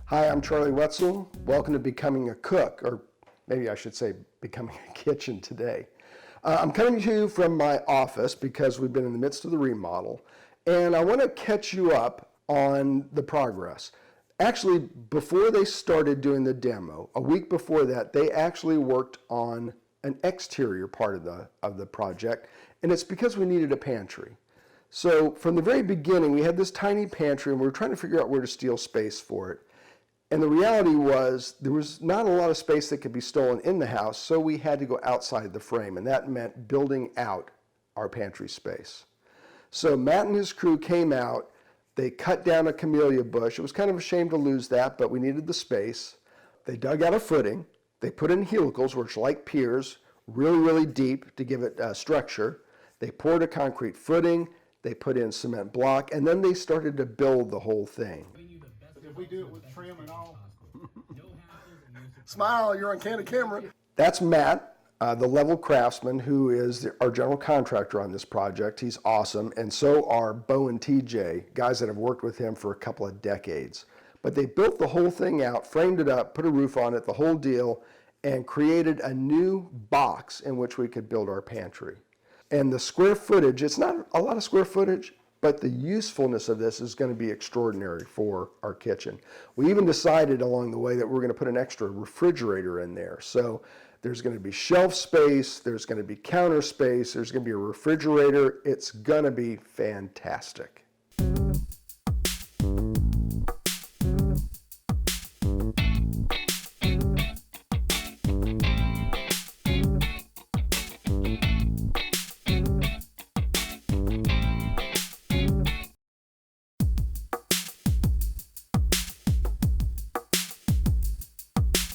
Hi, I'm Charlie Wetzel. Welcome to Becoming a Cook, or maybe I should say Becoming a Kitchen today. I'm coming to you from my office because we've been in the midst of the remodel, and I want to catch you up on the progress. Actually, before they started doing the demo, a week before that, they actually worked on an exterior part of the project, and it's because we needed a pantry. So from the very beginning, we had this tiny pantry, and we were trying to figure out where to steal space for it. And the reality was there was not a lot of space that could be stolen in the house, so we had to go outside the frame, and that meant building out our pantry space. So Matt and his crew came out, they cut down a camellia bush. It was kind of a shame to lose that, but we needed the space. They dug out a footing, they put in helicals, which are like piers, really, really deep to give it structure. They poured a concrete footing, they put in cement block, and then they started to build the whole thing. Did we do it with trim and all? Smile, you're on candid camera. That's Matt, the level craftsman, who is our general contractor on this project. He's awesome, and so are Bo and TJ, guys that have worked with him for a couple of decades. But they built the whole thing out, framed it up, put a roof on it, the whole deal, and created a new box in which we could build our pantry. And the square footage, it's not a lot of square footage, but the usefulness of this is going to be extraordinary for our kitchen. We even decided along the way that we're going to put an extra refrigerator in there. So there's going to be shelf space, there's going to be counter space, there's going to be a refrigerator. It's going to be fantastic.